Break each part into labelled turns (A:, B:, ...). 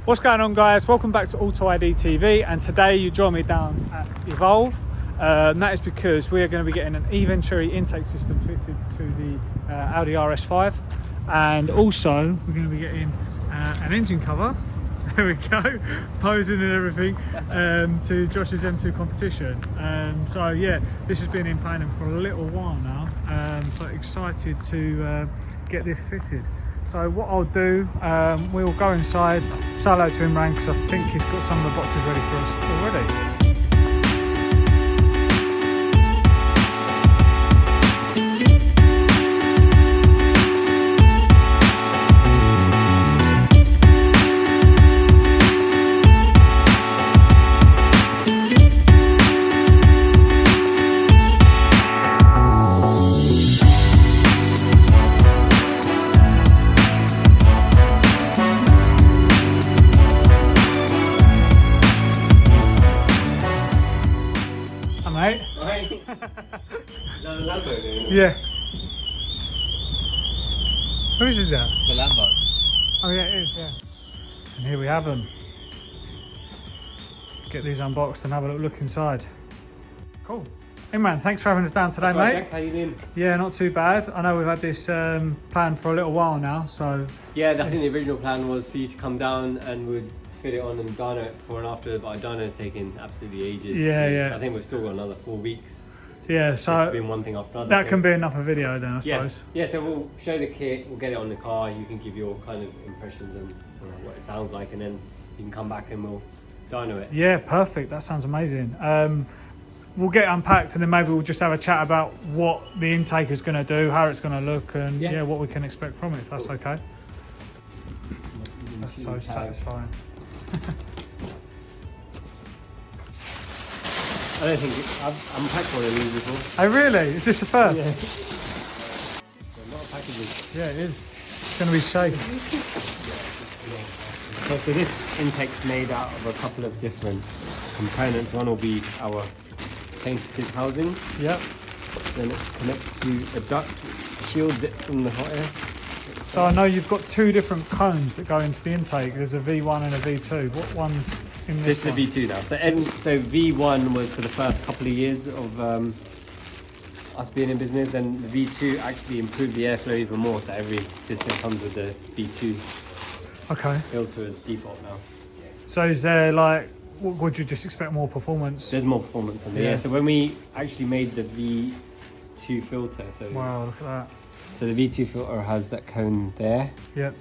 A: What's going on, guys? Welcome back to AUTOID TV, and today you join me down at Evolve. And that is because we are going to be getting an Eventuri intake system fitted to the Audi RS5, and also we're going to be getting an engine cover. There we go, posing and everything, to Josh's M2 Competition. So yeah, this has been in planning for a little while now. So excited to get this fitted. So what I'll do, we'll go inside, say hello to Imran, because I think he's got some of the boxes ready for us already. Mate.
B: Right. No, the Lambo, dude.
A: Yeah. Whose is that?
B: The Lambo.
A: Oh yeah, it is, yeah. And here we have them. Get these unboxed and have a look inside. Cool. Hey man, thanks for having us down today,
B: That's right,
A: mate.
B: Jack, how you doing?
A: Yeah, not too bad. I know we've had this planned for a little while now, so...
B: Yeah, I think the original plan was for you to come down and we'd fit it on and dyno it before and after, but dyno's taken absolutely ages.
A: Yeah,
B: so
A: yeah.
B: I think we've still got another 4 weeks.
A: Yeah,
B: It's
A: so
B: been one thing after another.
A: that can be enough of a video then, I
B: Yeah,
A: suppose.
B: yeah. So we'll show the kit, we'll get it on the car, you can give your kind of impressions and what it sounds like, and then you can come back and we'll dyno it.
A: Yeah, perfect. That sounds amazing. We'll get it unpacked and then maybe we'll just have a chat about what the intake is going to do, how it's going to look, and yeah, what we can expect from it, if that's okay. That's so satisfying.
B: I don't think I've unpacked one of these before.
A: Oh really? Is this the first?
B: Yeah. A lot of packages.
A: Yeah, it is. It's going to be safe.
B: So this intake's made out of a couple of different components. One will be our painted housing.
A: Yep.
B: Then it connects to a duct which shields it from the hot air.
A: So I know you've got two different cones that go into the intake. There's a V1 and a V2. What one's in this one?
B: This is the V2 now. So V1 was for the first couple of years of us being in business. Then the V2 actually improved the airflow even more. So every system comes with the V2
A: Okay.
B: filter as default now.
A: So is there like, would you just expect more performance?
B: There's more performance on the air. So when we actually made the V2 filter, so
A: Wow, look at that.
B: So the V2 filter has that cone there.
A: Yep.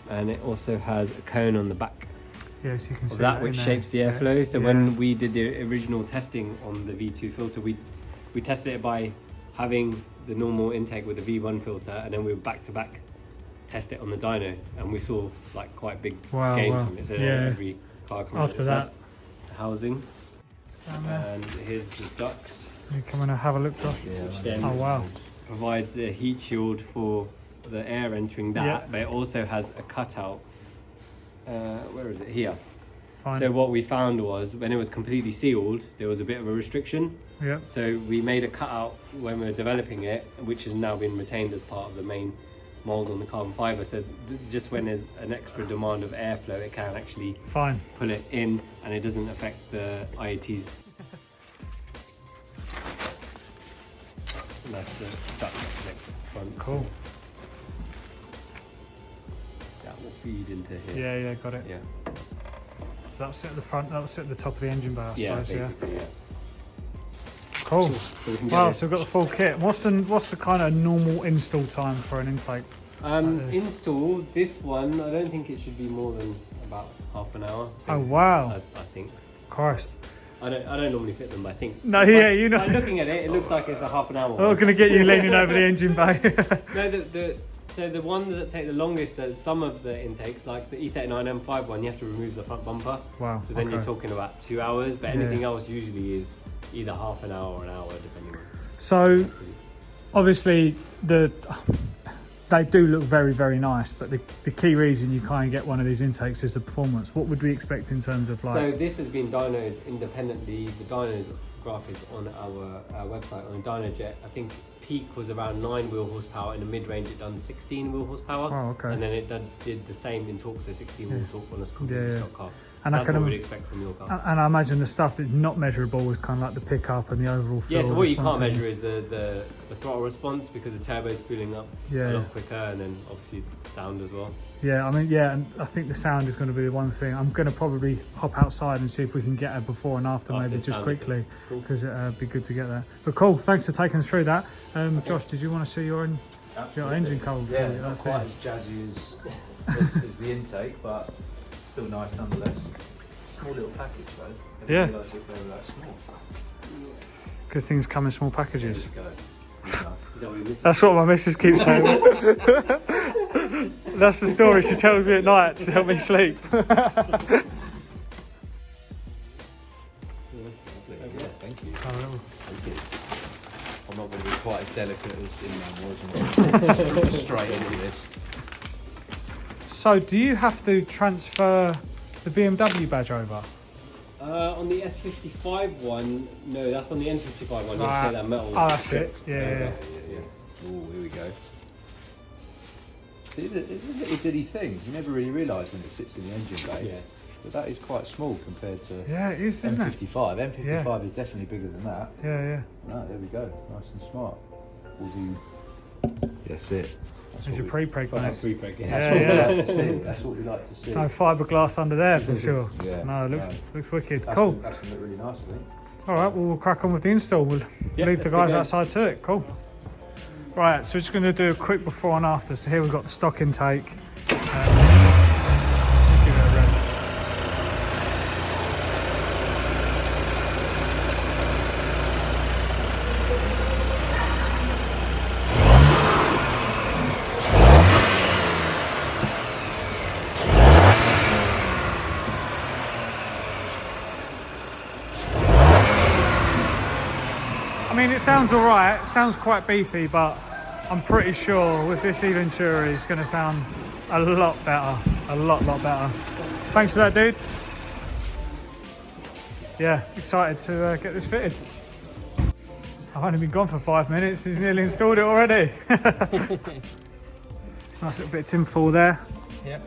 B: And it also has a cone on the back.
A: Yes, you can see
B: That which
A: in
B: shapes the
A: there.
B: airflow. So
A: Yeah.
B: when we did the original testing on the V2 filter, we tested it by having the normal intake with the V1 filter, and then we would back to back test it on the dyno, and we saw like quite big gains from it. So every car comes
A: After
B: with
A: that,
B: the housing,
A: down there.
B: and here's the ducts,
A: You come in and have a look, Josh.
B: which then
A: Oh wow.
B: provides a heat shield for the air entering that,
A: Yeah.
B: but it also has a cutout. Where is it? Here.
A: Fine.
B: So what we found was when it was completely sealed, there was a bit of a restriction.
A: Yep.
B: So we made a cutout when we were developing it, which has now been retained as part of the main mold on the carbon fibre. So just when there's an extra demand of airflow, it can actually
A: Fine.
B: pull it in, and it doesn't affect the IATs. And that's the duct that connects at the front.
A: Cool.
B: That will feed into here.
A: Yeah, yeah, got it.
B: Yeah.
A: So that'll sit at the front, that'll sit at the top of the engine bay, I
B: Yeah,
A: suppose.
B: basically, yeah.
A: Cool.
B: So we can get
A: Wow,
B: it.
A: so we've got the full kit. What's the kind of normal install time for an intake?
B: Install this one, I don't think it should be more than about half an hour.
A: Oh wow.
B: I think.
A: Christ.
B: I don't normally fit them, but I think.
A: No, yeah, you know.
B: By looking at it, it looks like it's a half an hour
A: I'm
B: one.
A: going to get you leaning over the engine bay.
B: No, so the ones that take the longest, some of the intakes, like the E39 M5 one, you have to remove the front bumper.
A: Wow.
B: So then you're talking about 2 hours, but anything
A: Yeah.
B: else usually is either half an hour or an hour, depending on.
A: So obviously they do look very, very nice, but the key reason you kind of get one of these intakes is the performance. What would we expect in terms of like...
B: So this has been dynoed independently. The dynos graph is on our website on a Dynojet. I think peak was around 9 wheel horsepower. In the mid-range it done 16 wheel horsepower.
A: Oh, okay.
B: And then it did the same in torque, so 16 wheel torque on a stock car. So
A: And
B: that's what we'd expect from your car.
A: And I imagine the stuff that's not measurable is kind of like the pickup and the overall feel.
B: Yeah, so what you can't measure is the throttle response, because the turbo is spooling up a lot quicker, and then obviously sound as well.
A: Yeah, I mean, and I think the sound is going to be the one thing. I'm going to probably hop outside and see if we can get a before and after maybe just quickly, because it'd be good to get that. But cool, thanks for taking us through that. Josh, did you want to see your engine code?
C: Yeah, not quite as jazzy as the intake, but still nice nonetheless. Small little package though. I didn't realise if they were that small.
A: Good things come in small packages.
C: There we go.
B: Is that what you missed?
A: That's what my missus keeps saying. That's the story she tells me at night to help me sleep.
C: Yeah, thank you. Thank you. I'm not going to be quite as delicate as Imran was and straight into this.
A: So, do you have to transfer the BMW badge over?
B: On the S55 one, no, that's on the N55 one. You have to take that metal.
A: Oh, that's it. Yeah.
C: Oh, here we go. It's a little diddy thing. You never really realise when it sits in the engine bay.
B: Yeah.
C: But that is quite small compared to
A: Yeah, it is, isn't it?
C: M55. M55 is definitely bigger than that.
A: Yeah.
C: No, there we go. Nice and smart. We'll do. That's it.
A: There's your pre-preg, mate.
B: That's pre-preg.
C: That's what we like to see. That's what we like to see.
A: No fiberglass under there for sure.
C: Yeah.
A: No, it looks wicked.
C: That's
A: Cool.
C: That's going to look really nice, I think.
A: All right, well, we'll crack on with the install. We'll leave the guys outside to it. Cool. Right, so we're just going to do a quick before and after. So here we've got the stock intake. Give it a rev. I mean, it sounds all right. It sounds quite beefy, but I'm pretty sure with this Eventuri it's going to sound a lot better. A lot better. Thanks for that, dude. Yeah, excited to get this fitted. I've only been gone for 5 minutes. He's nearly installed it already. Nice little bit of tinfoil there.
B: Yep.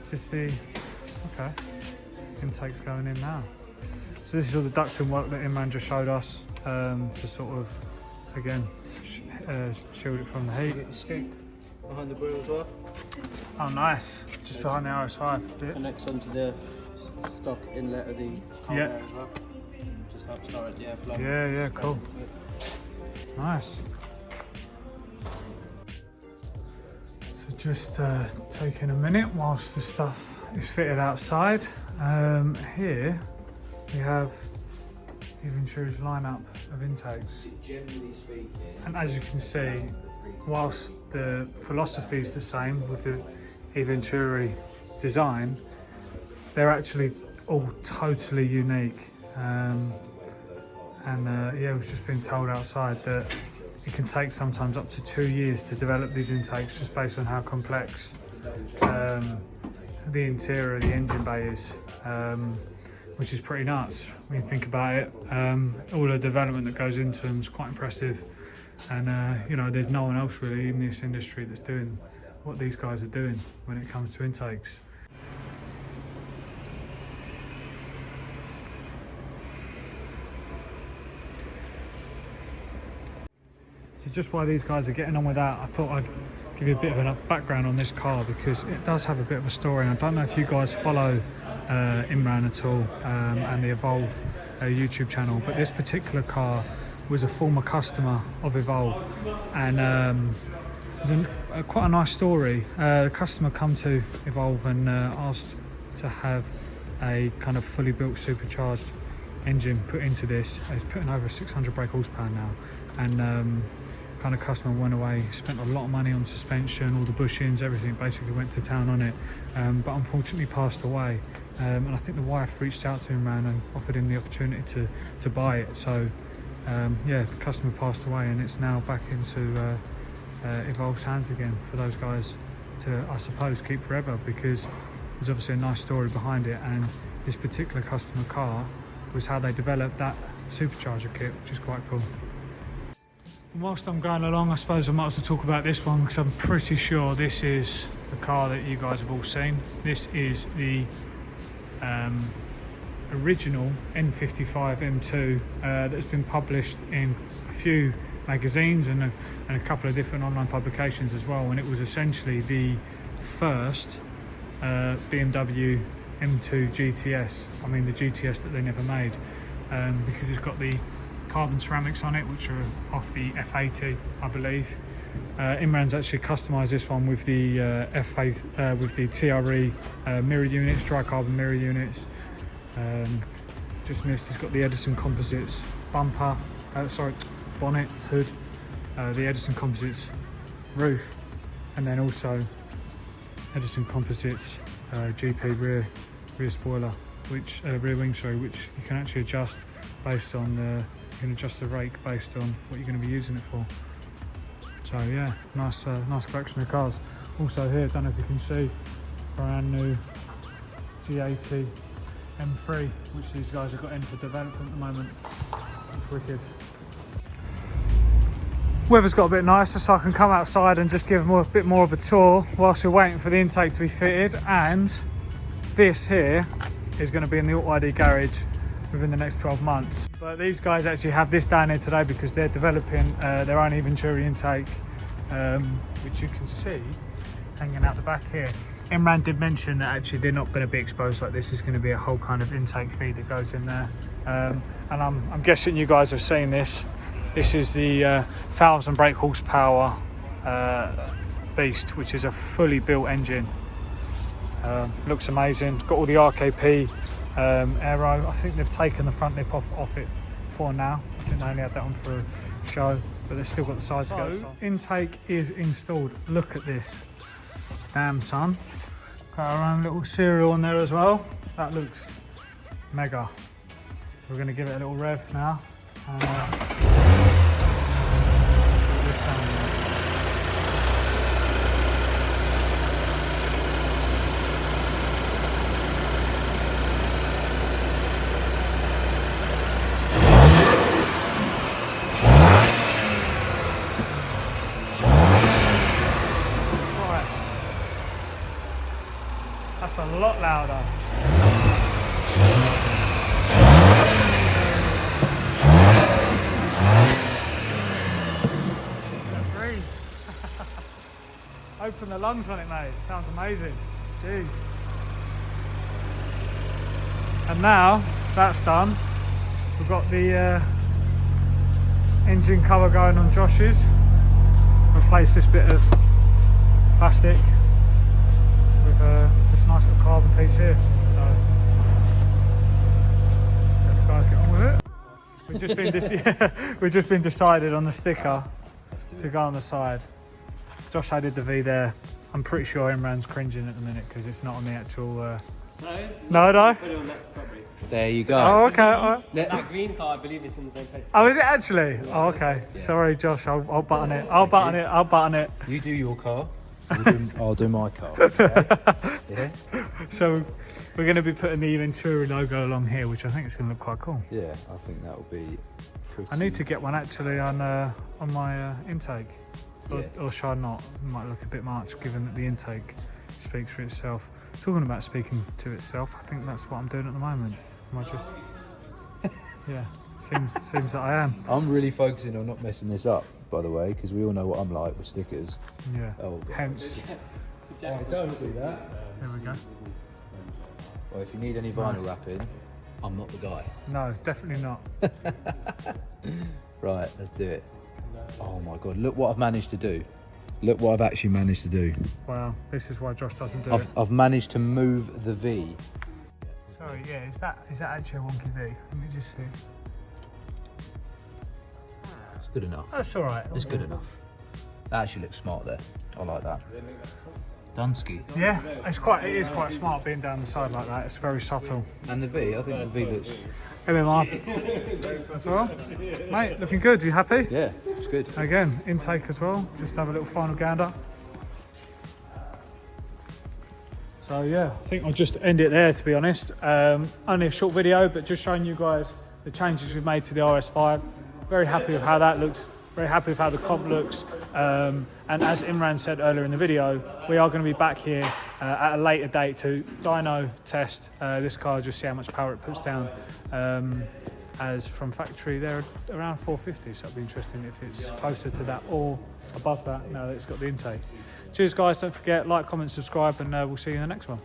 A: Is this the... Okay. Intake's going in now. So this is all the ducting work that Imran just showed us to sort of, again, shield it from the heat.
D: Get the scoop behind the grille as well.
A: Oh, nice. Just behind the RS5.
D: Connects onto the stock inlet of the car
A: Yeah.
D: there as well. Just helps direct the airflow.
A: Yeah, cool. Nice. So just taking a minute whilst the stuff is fitted outside. Here we have Eventuri's lineup of intakes. And as you can see, whilst the philosophy is the same with the Eventuri design, they're actually all totally unique. Yeah, we've just been told outside that it can take sometimes up to 2 years to develop these intakes just based on how complex the interior of the engine bay is, which is pretty nuts when you think about it. All the development that goes into them is quite impressive, and you know, there's no one else really in this industry that's doing what these guys are doing when it comes to intakes. So just while these guys are getting on with that, I thought I'd give you a bit of a background on this car, because it does have a bit of a story, and I don't know if you guys follow Imran at all and the Evolve YouTube channel, but this particular car was a former customer of Evolve, and there's quite a nice story. The customer come to Evolve and asked to have a kind of fully built supercharged engine put into this. It's putting over 600 brake horsepower now, and kind of customer went away, spent a lot of money on suspension, all the bushings, everything, basically went to town on it, but unfortunately passed away. And I think the wife reached out to him and offered him the opportunity to buy it. So yeah, the customer passed away, and it's now back into Evolve's hands again for those guys to, I suppose, keep forever, because there's obviously a nice story behind it. And this particular customer car was how they developed that supercharger kit, which is quite cool. And whilst I'm going along, I suppose I might as well talk about this one, because I'm pretty sure this is the car that you guys have all seen. This is the original N55 M2 that's been published in a few magazines and a couple of different online publications as well, and it was essentially the first BMW M2 GTS. I mean the GTS that they never made, because it's got the carbon ceramics on it, which are off the F80, I believe. Imran's actually customised this one with the F8 with the TRE mirror units, dry carbon mirror units. Just missed, it's got the Edison Composites bumper, bonnet, hood, the Edison Composites roof, and then also Edison Composites GP rear spoiler, which rear wing, sorry, which you can actually adjust based on you can adjust the rake based on what you're going to be using it for. So yeah, nice collection of cars. Also here, don't know if you can see, brand new G80 M3, which these guys have got in for development at the moment. It's wicked. Weather's got a bit nicer, so I can come outside and just give them a bit more of a tour whilst we're waiting for the intake to be fitted. And this here is going to be in the AUTOID garage within the next 12 months. But these guys actually have this down here today because they're developing their own Eventuri intake, which you can see hanging out the back here. Imran did mention that actually they're not going to be exposed like this. There's going to be a whole kind of intake feed that goes in there, and I'm guessing you guys have seen this. This is the 1000 brake horsepower beast, which is a fully built engine. Looks amazing. Got all the RKP aero. I think they've taken the front lip off it for now. I think they only had that one for a show, but they've still got the side skirts on. Intake is installed. Look at this. Damn, son. Got our own little serial on there as well. That looks mega. We're going to give it a little rev now. And, this sound like. That's a lot louder. Breathe. Open the lungs on it, mate. It sounds amazing. Jeez. And now that's done, we've got the engine cover going on Josh's. Replace this bit of plastic with this nice little carbon piece here. So let the guys get on with it. We've just been decided on the sticker to go on the side. Josh added the V there. I'm pretty sure Imran's cringing at the minute because it's not on the actual. No.
B: Put it on that stop race.
C: There you go.
A: Oh, okay. All right.
B: That green car, I believe it's in the same place.
A: Oh, is it actually? Oh, okay. Yeah. Sorry, Josh. I'll button it. I'll button it.
C: You do your car. I'll do my car. Okay? Yeah.
A: So we're going to be putting the Eventuri logo along here, which I think is going to look quite cool.
C: Yeah, I think that will be pretty.
A: I need to get one actually on my intake.
C: Yeah.
A: Or should I not? It might look a bit much given that the intake speaks for itself. Talking about speaking to itself, I think that's what I'm doing at the moment. Am I just... Yeah, seems that I am.
C: I'm really focusing on not messing this up, by the way, because we all know what I'm like with stickers.
A: Yeah,
C: oh, God.
A: Hence.
C: Oh, don't do that.
A: There we go.
C: Well, if you need any vinyl wrapping, I'm not the guy.
A: No, definitely not.
C: Right, let's do it. Oh my God, look what I've managed to do. Look what I've actually managed to do.
A: Wow, this is why Josh doesn't do it.
C: I've managed to move the V.
A: Sorry, yeah, is that actually a wonky V? Let me just see.
C: It's good enough.
A: That's all right.
C: It's good enough. That actually looks smart there. I like that. Dunsky.
A: Yeah, it is quite smart being down the side like that. It's very subtle.
C: And the V, I think the V looks...
A: MMR as well. Mate, looking good. You happy?
C: Yeah, it's good.
A: Again, intake as well. Just have a little final gander. So yeah, I think I'll just end it there, to be honest. Only a short video, but just showing you guys the changes we've made to the RS5. Very happy with how that looks. Very happy with how the comp looks. And as Imran said earlier in the video, we are going to be back here at a later date to dyno test this car, just see how much power it puts down. As from factory, they're around 450, so it'll be interesting if it's closer to that or above that now that it's got the intake. Cheers guys, don't forget, like, comment, subscribe, and we'll see you in the next one.